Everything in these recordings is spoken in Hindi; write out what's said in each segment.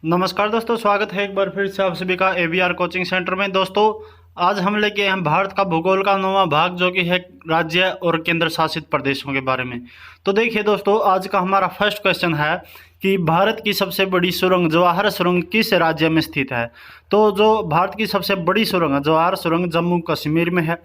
नमस्कार दोस्तों, स्वागत है एक बार फिर से आप सभी का एवीआर कोचिंग सेंटर में। दोस्तों आज हम लेके आए हैं भारत का भूगोल का 9वां भाग, जो कि है राज्य और केंद्र शासित प्रदेशों के बारे में। तो देखिए दोस्तों, आज का हमारा फर्स्ट क्वेश्चन है कि भारत की सबसे बड़ी सुरंग जवाहर सुरंग किस राज्य में स्थित है। तो जो भारत की सबसे बड़ी सुरंग है जवाहर सुरंग जम्मू कश्मीर में है।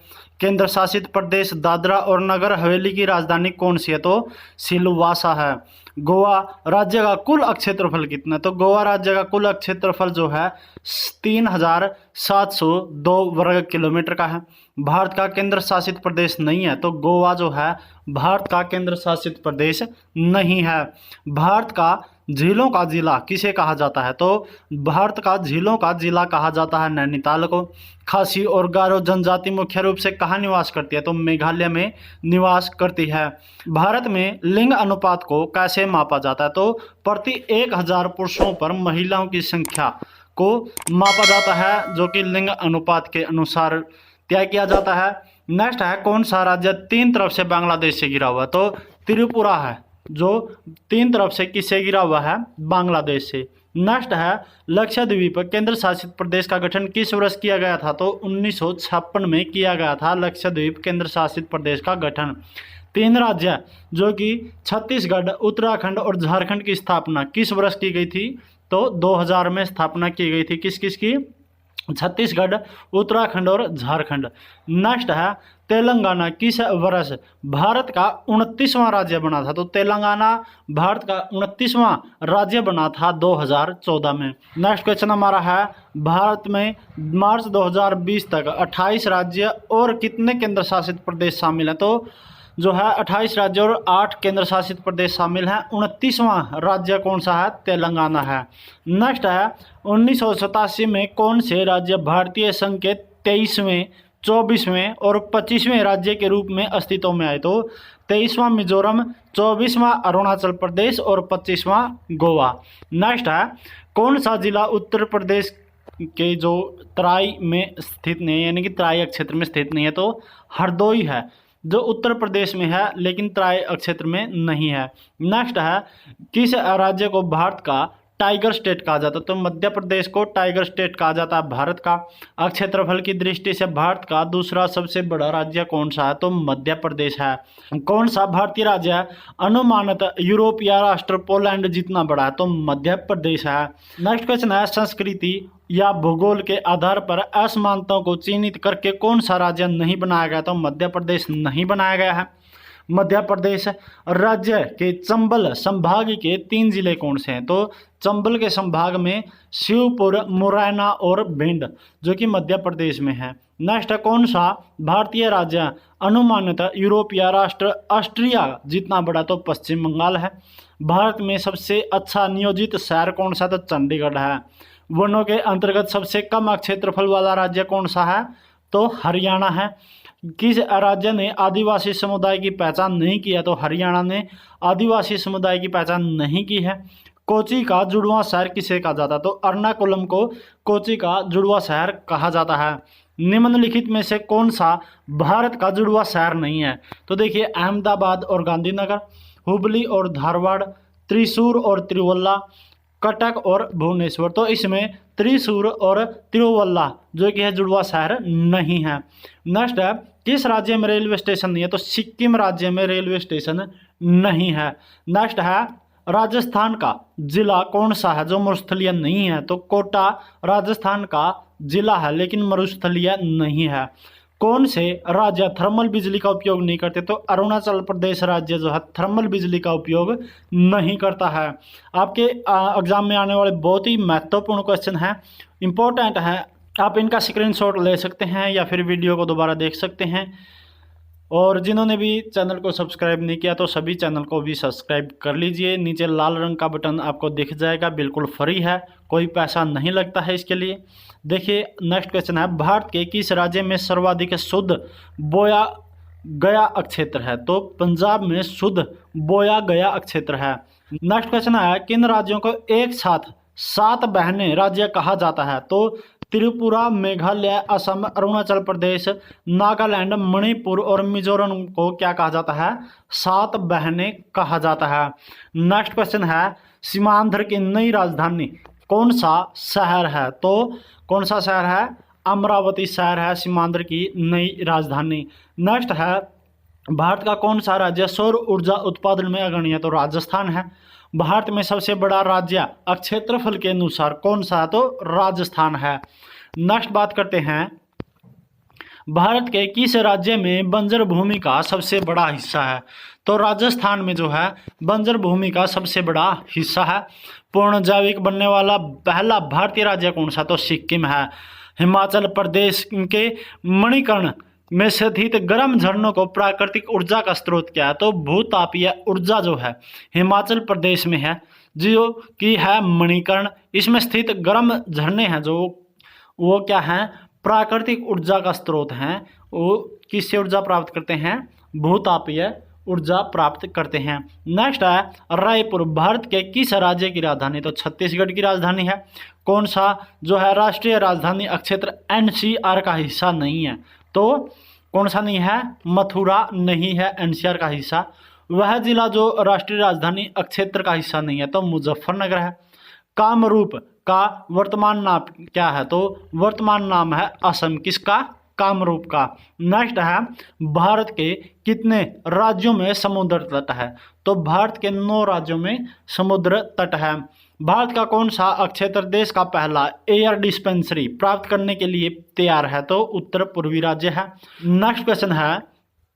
केंद्र शासित प्रदेश दादरा और नगर हवेली की राजधानी कौन सी है, तो सिलवासा है। गोवा राज्य का कुल क्षेत्रफल कितना है, तो गोवा राज्य का कुल क्षेत्रफल जो है 3702 वर्ग किलोमीटर का है। भारत का केंद्र शासित प्रदेश नहीं है, तो गोवा जो है भारत का केंद्र शासित प्रदेश नहीं है। भारत का झीलों का जिला किसे कहा जाता है, तो भारत का झीलों का जिला कहा जाता है नैनीताल को। खासी और गारो जनजाति मुख्य रूप से कहाँ निवास करती है, तो मेघालय में निवास करती है। भारत में लिंग अनुपात को कैसे मापा जाता है, तो प्रति 1000 पुरुषों पर महिलाओं की संख्या को मापा जाता है, जो कि लिंग अनुपात के अनुसार तय किया जाता है। नेक्स्ट है, कौन सा राज्य 3 तरफ से बांग्लादेश से घिरा हुआ है, तो त्रिपुरा है जो 3 तरफ से किससे घिरा हुआ है, बांग्लादेश से। नेक्स्ट है, लक्षद्वीप केंद्र शासित प्रदेश का गठन किस वर्ष किया गया था, तो 1956 में किया गया था लक्षद्वीप केंद्र शासित प्रदेश का गठन। 3 राज्य जो कि छत्तीसगढ़, उत्तराखंड और झारखंड की स्थापना किस वर्ष की गई थी, तो 2000 में स्थापना की गई थी। किस किस की, छत्तीसगढ़, उत्तराखंड और झारखंड। नेक्स्ट है, तेलंगाना किस वर्ष भारत का 29वां राज्य बना था, तो तेलंगाना भारत का 29वां राज्य बना था 2014 में। नेक्स्ट क्वेश्चन हमारा है, भारत में मार्च 2020 तक 28 राज्य और कितने केंद्र शासित प्रदेश शामिल हैं, तो जो है 28 राज्य और 8 केंद्र शासित प्रदेश शामिल हैं। 29वां राज्य कौन सा है, तेलंगाना है। नेक्स्ट है, 1987 में कौन से राज्य भारतीय संघ के 23वें, 24वें और 25वें राज्य के रूप में अस्तित्व में आए, तो 23वां मिजोरम, 24वां अरुणाचल प्रदेश और 25वां गोवा। नेक्स्ट है, कौन सा जिला उत्तर प्रदेश के जो तराई में स्थित नहीं है, यानी कि तराई क्षेत्र में स्थित नहीं है, तो हरदोई है जो उत्तर प्रदेश में है लेकिन तराई क्षेत्र में नहीं है। नेक्स्ट है, किस राज्य को भारत का टाइगर स्टेट कहा जाता है, तो मध्य प्रदेश को टाइगर स्टेट कहा जाता है भारत का। क्षेत्रफल की दृष्टि से भारत का दूसरा सबसे बड़ा राज्य कौन सा है, तो मध्य प्रदेश है। कौन सा भारतीय राज्य अनुमानित यूरोप या राष्ट्र पोलैंड जितना बड़ा है, तो मध्य प्रदेश है। नेक्स्ट क्वेश्चन है, संस्कृति या भूगोल के आधार पर असमानताओं को चिन्हित करके कौन सा राज्य नहीं बनाया गया, तो मध्य प्रदेश नहीं बनाया गया है। मध्य प्रदेश राज्य के चंबल संभाग के 3 जिले कौन से हैं, तो चंबल के संभाग में शिवपुर, मुरैना और भिंड जो कि मध्य प्रदेश में है। नेक्स्ट, कौन सा भारतीय राज्य अनुमानित यूरोप या राष्ट्र ऑस्ट्रिया जितना बड़ा, तो पश्चिम बंगाल है। भारत में सबसे अच्छा नियोजित शहर कौन सा, तो चंडीगढ़ है। वनों के अंतर्गत सबसे कम क्षेत्रफल वाला राज्य कौन सा है, तो हरियाणा है। किस राज्य ने आदिवासी समुदाय की पहचान नहीं की है, तो हरियाणा ने आदिवासी समुदाय की पहचान नहीं की है। कोची का जुड़वां शहर किसे कहा जाता है, तो एर्नाकुलम को कोची का जुड़वां शहर कहा जाता है। निम्नलिखित में से कौन सा भारत का जुड़वां शहर नहीं है, तो देखिए अहमदाबाद और गांधीनगर, हुबली और धारवाड़, त्रिशूर और तिरुवल्ला, कटक और भुवनेश्वर। तो इसमें त्रिशूर और तिरुवल्ला जो कि है जुड़वा शहर नहीं है। नेक्स्ट है, किस राज्य में रेलवे स्टेशन नहीं है, तो सिक्किम राज्य में रेलवे स्टेशन नहीं है। नेक्स्ट है, राजस्थान का जिला कौन सा है जो मरुस्थलीय नहीं है, तो कोटा राजस्थान का जिला है लेकिन मरुस्थलीय नहीं है। कौन से राज्य थर्मल बिजली का उपयोग नहीं करते, तो अरुणाचल प्रदेश राज्य जो है थर्मल बिजली का उपयोग नहीं करता है। आपके एग्जाम में आने वाले बहुत ही महत्वपूर्ण क्वेश्चन हैं, इंपॉर्टेंट हैं, आप इनका स्क्रीनशॉट ले सकते हैं या फिर वीडियो को दोबारा देख सकते हैं। और जिन्होंने भी चैनल को सब्सक्राइब नहीं किया तो सभी चैनल को भी सब्सक्राइब कर लीजिए। नीचे लाल रंग का बटन आपको दिख जाएगा, बिल्कुल फ्री है, कोई पैसा नहीं लगता है इसके लिए। देखिए नेक्स्ट क्वेश्चन है, भारत के किस राज्य में सर्वाधिक शुद्ध बोया गया क्षेत्र है, तो पंजाब में शुद्ध बोया गया क्षेत्र है। नेक्स्ट क्वेश्चन है, किन राज्यों को एक साथ 7 बहने राज्य कहा जाता है, तो त्रिपुरा, मेघालय, असम, अरुणाचल प्रदेश, नागालैंड, मणिपुर और मिजोरम को क्या कहा जाता है, 7 बहनें कहा जाता है। नेक्स्ट क्वेश्चन है, सीमांध्र की नई राजधानी कौन सा शहर है? तो कौन सा शहर है? अमरावती शहर है सीमांध्र की नई राजधानी। नेक्स्ट है, भारत का कौन सा राज्य सौर ऊर्जा उत्पादन में अग्रणी है? तो राजस्थान है। भारत में सबसे बड़ा राज्य क्षेत्रफल के अनुसार कौन सा है? तो राजस्थान है। नेक्स्ट बात करते हैं, भारत के किस राज्य में बंजर भूमि का सबसे बड़ा हिस्सा है? तो राजस्थान में जो है बंजर भूमि का सबसे बड़ा हिस्सा है। पूर्ण जैविक बनने वाला पहला भारतीय राज्य कौन सा? तो सिक्किम है। हिमाचल प्रदेश के मणिकर्ण में स्थित गर्म झरनों को प्राकृतिक ऊर्जा का स्रोत क्या है? तो भूतापीय ऊर्जा जो है हिमाचल प्रदेश में है, जो कि है मणिकर्ण। इसमें स्थित गर्म झरने हैं जो वो क्या हैं? प्राकृतिक ऊर्जा का स्रोत हैं। वो किससे ऊर्जा प्राप्त करते हैं? भूतापीय ऊर्जा प्राप्त करते हैं। नेक्स्ट है, रायपुर भारत के किस राज्य की राजधानी? तो छत्तीसगढ़ की राजधानी है। कौन सा जो है राष्ट्रीय राजधानी क्षेत्र एनसीआर का हिस्सा नहीं है? तो कौन सा नहीं है? मथुरा नहीं है एनसीआर का हिस्सा। वह जिला जो राष्ट्रीय राजधानी क्षेत्र का हिस्सा नहीं है तो मुजफ्फरनगर है। कामरूप का वर्तमान नाम क्या है? तो वर्तमान नाम है असम। किसका? कामरूप का। नेक्स्ट है, भारत के कितने राज्यों में समुद्र तट है? तो भारत के 9 राज्यों में समुद्र तट है। भारत का कौन सा क्षेत्र देश का पहला एयर डिस्पेंसरी प्राप्त करने के लिए तैयार है? तो उत्तर पूर्वी राज्य है। नेक्स्ट क्वेश्चन है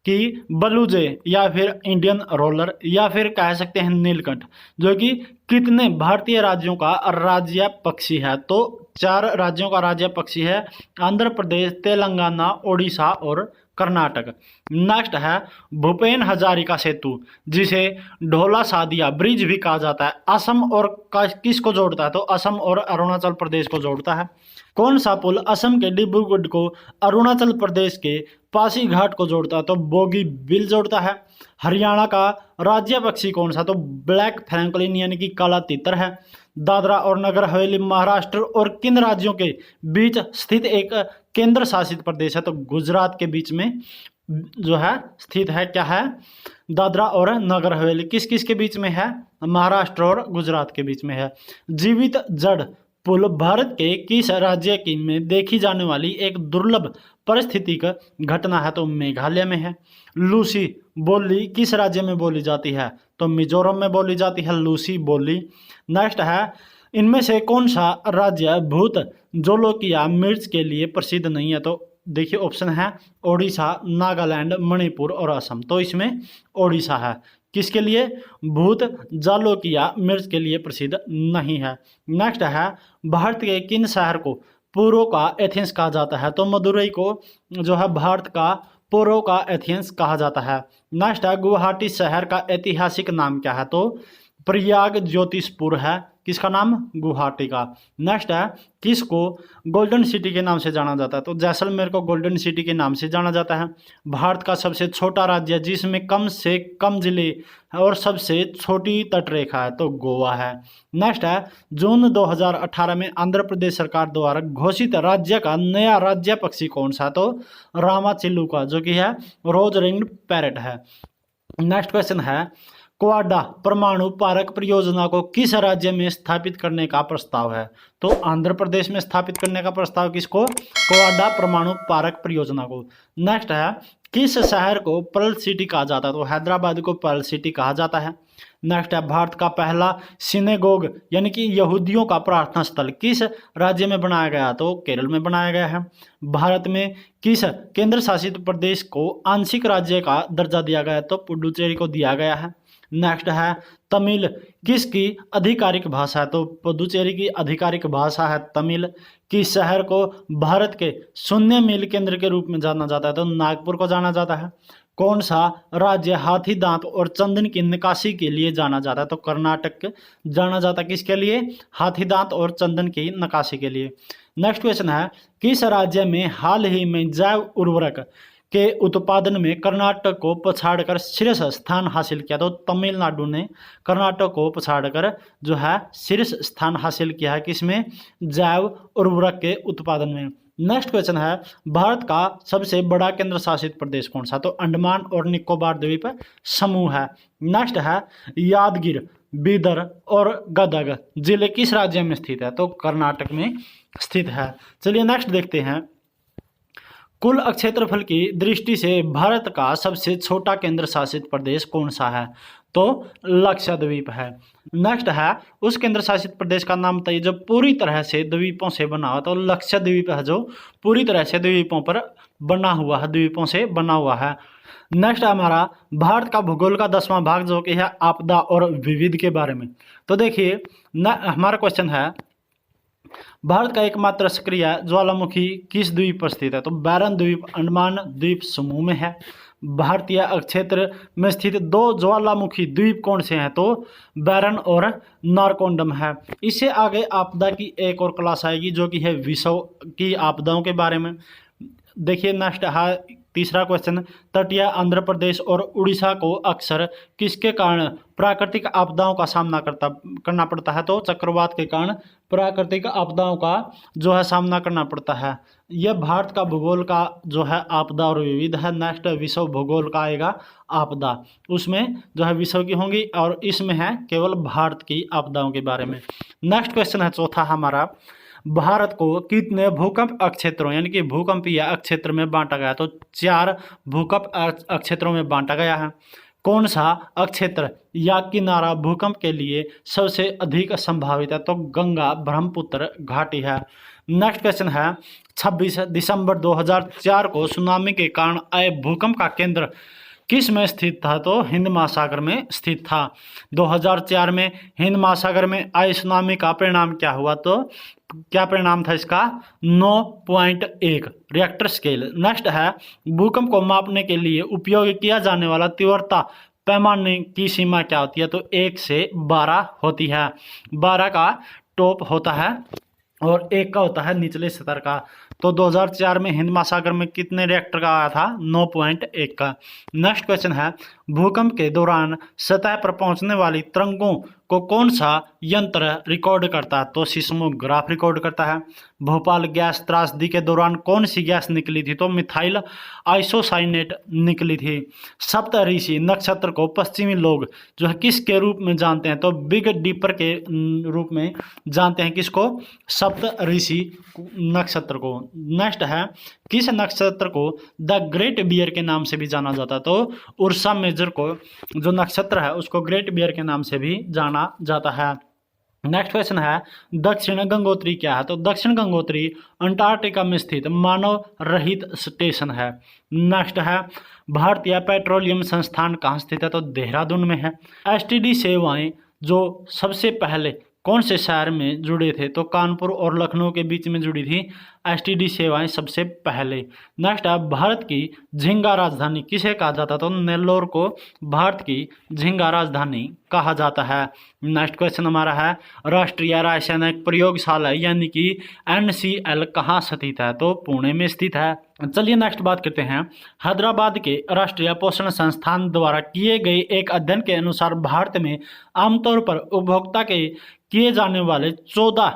कि बलूजे या फिर इंडियन रोलर या फिर कह सकते हैं नीलकंठ जो कि कितने भारतीय राज्यों का राज्य पक्षी है? तो 4 राज्यों का राज्य पक्षी है, आंध्र प्रदेश, तेलंगाना, ओडिशा और कर्नाटक। नेक्स्ट है, भूपेन हजारिका सेतु जिसे ढोला सादिया ब्रिज भी कहा जाता है, असम और किसको जोड़ता है? तो असम और अरुणाचल प्रदेश को जोड़ता है। कौन सा पुल असम के डिब्रूगढ़ को अरुणाचल प्रदेश के पासीघाट को जोड़ता है? तो बोगीबील जोड़ता है। हरियाणा का राज्य पक्षी कौन सा? तो ब्लैक फ्रैंकलिन यानी कि काला तीतर है। दादरा और नगर हवेली महाराष्ट्र और किन राज्यों के बीच स्थित एक केंद्र शासित प्रदेश है? तो गुजरात के बीच में जो है स्थित है। क्या है? दादरा और नगर हवेली किस किस के बीच में है? महाराष्ट्र और गुजरात के बीच में है। जीवित जड़ पुल भारत के किस राज्य की में देखी जाने वाली एक दुर्लभ पारिस्थितिक घटना है? तो मेघालय में है। लूसी बोली किस राज्य में बोली जाती है? तो मिजोरम में बोली जाती है लूसी बोली। नेक्स्ट है, इनमें से कौन सा राज्य भूत जोलोकिया मिर्च के लिए प्रसिद्ध नहीं है? तो देखिए ऑप्शन है ओडिशा, नागालैंड, मणिपुर और असम। तो इसमें ओडिशा है। किसके लिए? भूत जालोकिया मिर्च के लिए प्रसिद्ध नहीं है। नेक्स्ट है, भारत के किन शहर को पूर्व का एथेंस कहा जाता है? तो मदुरई को जो है भारत का पूर्व का एथेंस कहा जाता है। नेक्स्ट है, गुवाहाटी शहर का ऐतिहासिक नाम क्या है? तो प्रयाग ज्योतिषपुर है। किसका नाम? गुवाहाटी का। नेक्स्ट है, किसको गोल्डन सिटी के नाम से जाना जाता है? तो जैसलमेर को गोल्डन सिटी के नाम से जाना जाता है। भारत का सबसे छोटा राज्य जिसमें कम से कम जिले और सबसे छोटी तटरेखा है? तो गोवा है। नेक्स्ट है, जून 2018 में आंध्र प्रदेश सरकार द्वारा घोषित राज्य का नया राज्य पक्षी कौन सा? तो रामाचिलुका जो कि है रोज रिंग्ड पैरट है। नेक्स्ट क्वेश्चन है, क्वाडा परमाणु पारक परियोजना को किस राज्य में स्थापित करने का प्रस्ताव है? तो आंध्र प्रदेश में स्थापित करने का प्रस्ताव किसको? क्वाडा परमाणु पारक परियोजना को। नेक्स्ट है, किस शहर को पर्ल सिटी कहा जाता है? तो हैदराबाद को पर्ल सिटी कहा जाता है। नेक्स्ट है, भारत का पहला सिनेगोग यानी कि यहूदियों का प्रार्थना स्थल किस राज्य में बनाया गया? तो केरल में बनाया गया है। भारत में किस केंद्र शासित प्रदेश को आंशिक राज्य का दर्जा दिया गया है? तो पुडुचेरी को दिया गया है। नेक्स्ट है, तमिल किसकी आधिकारिक भाषा है? तो पुडुचेरी की आधिकारिक भाषा है तमिल। किस शहर को भारत के शून्य मील केंद्र के रूप में जाना जाता है? तो नागपुर को जाना जाता है। कौन सा राज्य हाथी दांत और चंदन की निकासी के लिए जाना जाता है? तो कर्नाटक जाना जाता है। किसके लिए? हाथी दांत और चंदन की निकासी के लिए। नेक्स्ट क्वेश्चन है, किस राज्य में हाल ही में जैव उर्वरक के उत्पादन में कर्नाटक को पछाड़कर शीर्ष स्थान हासिल किया? तो तमिलनाडु ने कर्नाटक को पछाड़कर जो है शीर्ष स्थान हासिल किया है। किसमें? जैव उर्वरक के उत्पादन में। नेक्स्ट क्वेश्चन है, भारत का सबसे बड़ा केंद्र शासित प्रदेश कौन सा? तो अंडमान और निकोबार द्वीप समूह है। नेक्स्ट है, यादगिर बीदर और गदग जिले किस राज्य में स्थित है? तो कर्नाटक में स्थित है। चलिए नेक्स्ट देखते हैं। कुल क्षेत्रफल की दृष्टि से भारत का सबसे छोटा केंद्र शासित प्रदेश कौन सा है? तो लक्षद्वीप है। नेक्स्ट है, उस केंद्र शासित प्रदेश का नाम बताइए जो पूरी तरह से द्वीपों से बना हुआ। तो लक्षद्वीप है जो पूरी तरह से द्वीपों पर बना हुआ है, द्वीपों से बना हुआ है। नेक्स्ट हमारा भारत का भूगोल का 10वां भाग जो कि है आपदा और विविध के बारे में। तो देखिए हमारा क्वेश्चन है, भारत का एकमात्र सक्रिय ज्वालामुखी किस द्वीप पर स्थित है? तो बैरन द्वीप अंडमान द्वीप समूह में है। भारतीय क्षेत्र में स्थित 2 ज्वालामुखी द्वीप कौन से हैं? तो बैरन और नारकोंडम है। इससे आगे आपदा की एक और क्लास आएगी जो कि है विश्व की आपदाओं के बारे में। देखिए नेक्स्ट है तीसरा क्वेश्चन, तटीय आंध्र प्रदेश और उड़ीसा को अक्सर किसके कारण प्राकृतिक आपदाओं का सामना करना पड़ता है? तो चक्रवात के कारण प्राकृतिक आपदाओं का जो है सामना करना पड़ता है। यह भारत का भूगोल का जो है आपदा और विविध है। नेक्स्ट विश्व भूगोल का आएगा आपदा, उसमें जो है विश्व की होंगी और इसमें है केवल भारत की आपदाओं के बारे में। नेक्स्ट क्वेश्चन है चौथा हमारा, भारत को कितने भूकंप क्षेत्रों यानी कि भूकंपीय क्षेत्र में बांटा गया? तो 4 भूकंप क्षेत्रों में बांटा गया है। कौन सा क्षेत्र या किनारा भूकंप के लिए सबसे अधिक संभावित है? तो गंगा ब्रह्मपुत्र घाटी है। नेक्स्ट क्वेश्चन है, 26 दिसंबर 2004 को सुनामी के कारण आए भूकंप का केंद्र किस में स्थित था? तो हिंद महासागर में स्थित था। 2004 में हिंद महासागर में आए सुनामी का परिणाम क्या हुआ? तो क्या परिणाम था इसका? 9.1 रिएक्टर स्केल। नेक्स्ट है, भूकंप को मापने के लिए उपयोग किया जाने वाला तीव्रता पैमाने की सीमा क्या होती है? तो 1 से 12 होती है। 12 का टॉप होता है और 1 का होता है निचले स्तर का। तो 2004 में हिंद महासागर में कितने रिएक्टर का आया था? 9.1 का। नेक्स्ट क्वेश्चन है, भूकंप के दौरान सतह पर पहुंचने वाली तरंगों को कौन सा यंत्र रिकॉर्ड करता है? तो सिस्मोग्राफ रिकॉर्ड करता है। भोपाल गैस त्रासदी के दौरान कौन सी गैस निकली थी? तो मिथाइल आइसोसाइनेट निकली थी। सप्तऋषि नक्षत्र को पश्चिमी लोग जो है किसके रूप में जानते हैं? तो बिग डीपर के रूप में जानते हैं। किसको? सप्तऋषि नक्षत्र को। नेक्स्ट है, किस नक्षत्र को द ग्रेट बियर के नाम से भी जाना जाता है? तो उर्सा मेजर को जो नक्षत्र है उसको ग्रेट बियर के नाम से भी जाना जाता है। नेक्स्ट क्वेश्चन है, दक्षिण गंगोत्री क्या है? तो दक्षिण गंगोत्री अंटार्कटिका में स्थित मानव रहित स्टेशन है। नेक्स्ट है, भारतीय पेट्रोलियम संस्थान कहाँ स्थित है? तो देहरादून में है। एसटीडी सेवाएं जो सबसे पहले कौन से शहर में जुड़े थे? तो कानपुर और लखनऊ के बीच में जुड़ी थी एसटीडी सेवाएं सबसे पहले। नेक्स्ट है, भारत की झींगा राजधानी किसे कहा जाता है? तो नेल्लोर को भारत की झींगा राजधानी कहा जाता है। नेक्स्ट क्वेश्चन हमारा है, राष्ट्रीय रासायनिक प्रयोगशाला यानी कि NCL कहाँ स्थित है? तो पुणे में स्थित है। चलिए नेक्स्ट बात करते हैं, हैदराबाद के राष्ट्रीय पोषण संस्थान द्वारा किए गए एक अध्ययन के अनुसार भारत में आमतौर पर उपभोक्ता के किए जाने वाले 14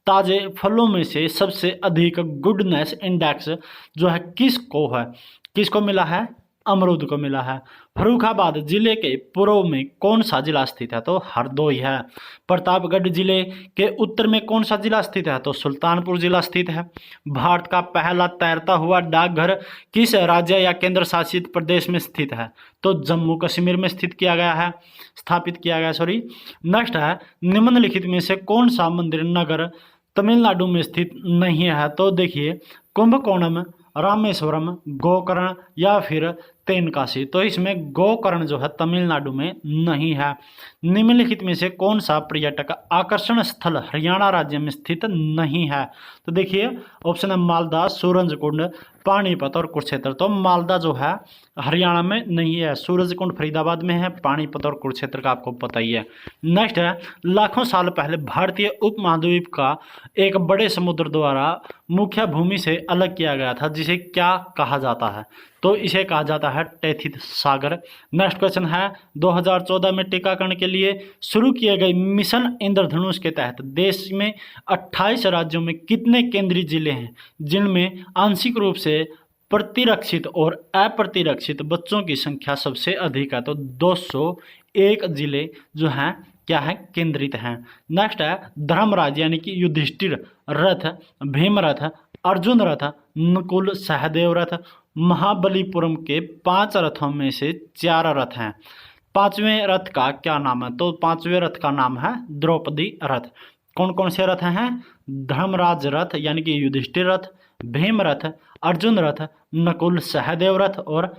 ताजे फलों में से सबसे अधिक गुडनेस इंडेक्स जो है किसको मिला है? अमरूद को मिला है। फर्रुखाबाद जिले के पूर्व में कौन सा जिला स्थित है? तो हरदोई है। प्रतापगढ़ जिले के उत्तर में कौन सा जिला स्थित है? तो सुल्तानपुर जिला स्थित है। भारत का पहला तैरता हुआ डाकघर किस राज्य या केंद्र शासित प्रदेश में स्थित है? तो जम्मू कश्मीर में स्थापित किया गया सॉरी। नेक्स्ट है, निम्नलिखित में से कौन सा मंदिर नगर तमिलनाडु में स्थित नहीं है? तो देखिए, कुंभकोणम, रामेश्वरम, गोकर्ण या फिर तेनकाशी। तो इसमें गोकर्ण जो है तमिलनाडु में नहीं है। निम्नलिखित में से कौन सा पर्यटक आकर्षण स्थल हरियाणा राज्य में स्थित नहीं है? तो देखिए ऑप्शन है मालदा, सूरजकुंड, पानीपत और कुरुक्षेत्र। तो मालदा जो है हरियाणा में नहीं है, सूरजकुंड फरीदाबाद में है, पानीपत और कुरुक्षेत्र का आपको पता ही है। नेक्स्ट है, लाखों साल पहले भारतीय उपमहाद्वीप का एक बड़े समुद्र द्वारा मुख्य भूमि से अलग किया गया था जिसे क्या कहा जाता है? तो इसे कहा जाता है टेथिस सागर। नेक्स्ट क्वेश्चन है, 2014 में टीकाकरण के लिए शुरू किए गए मिशन इंद्रधनुष के तहत देश में 28 राज्यों में कितने केंद्रीय जिले हैं जिनमें आंशिक रूप से प्रतिरक्षित और अप्रतिरक्षित बच्चों की संख्या सबसे अधिक है? तो 201 जिले जो हैं क्या है, केंद्रित हैं। नेक्स्ट है धर्मराज यानी कि युधिष्ठिर रथ, भीम रथ, अर्जुन रथ, नकुल सहदेव रथ। महाबलीपुरम के 5 रथों में से 4 रथ हैं। 5वें रथ का क्या नाम है? तो 5वें रथ का नाम है द्रौपदी रथ। कौन कौन से रथ हैं? धर्मराज रथ यानी कि युधिष्ठिर रथ, भीम रथ, अर्जुन रथ, नकुल सहदेव रथ और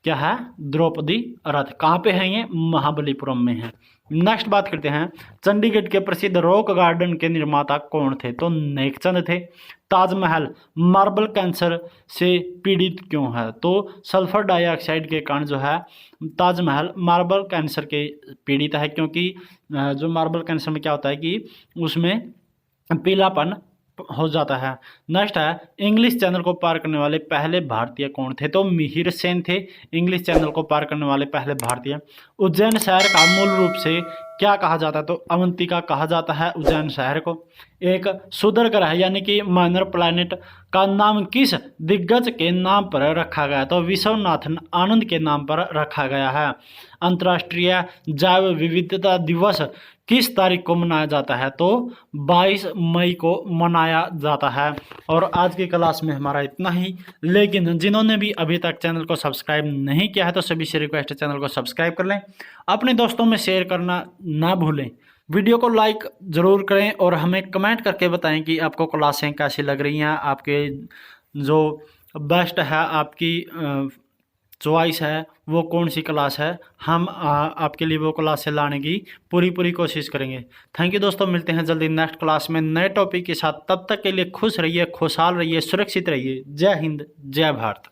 क्या है, द्रौपदी रथ। कहाँ पे है ये? महाबलीपुरम में है। नेक्स्ट बात करते हैं, चंडीगढ़ के प्रसिद्ध रॉक गार्डन के निर्माता कौन थे? तो नेकचंद थे। ताजमहल मार्बल कैंसर से पीड़ित क्यों है? तो सल्फर डाइऑक्साइड के कारण जो है ताजमहल मार्बल कैंसर के पीड़ित है, क्योंकि जो मार्बल कैंसर में क्या होता है कि उसमें पीलापन हो जाता है। नेक्स्ट है इंग्लिश चैनल को पार करने वाले पहले भारतीय कौन थे? तो मिहिर सेन थे इंग्लिश चैनल को पार करने वाले पहले भारतीय। उज्जैन शहर का मूल रूप से क्या कहा जाता है? तो अवंतिका कहा जाता है उज्जैन शहर को। एक सुदर ग्रह यानी कि माइनर प्लैनेट का नाम किस दिग्गज के नाम पर रखा गया? तो विश्वनाथन आनंद के नाम पर रखा गया है। अंतर्राष्ट्रीय जैव विविधता दिवस किस तारीख को मनाया जाता है? तो 22 मई को मनाया जाता है। और आज की क्लास में हमारा इतना ही, लेकिन जिन्होंने भी अभी तक चैनल को सब्सक्राइब नहीं किया है तो सभी से रिक्वेस्ट है चैनल को सब्सक्राइब कर लें, अपने दोस्तों में शेयर करना ना भूलें, वीडियो को लाइक ज़रूर करें और हमें कमेंट करके बताएं कि आपको क्लासें कैसी लग रही हैं, आपके जो बेस्ट है, आपकी चॉइस है वो कौन सी क्लास है। हम आपके लिए वो क्लासें लाने की पूरी कोशिश करेंगे। थैंक यू दोस्तों, मिलते हैं जल्दी नेक्स्ट क्लास में नए टॉपिक के साथ। तब तक के लिए खुश रहिए, खुशहाल रहिए, सुरक्षित रहिए। जय हिंद, जय भारत।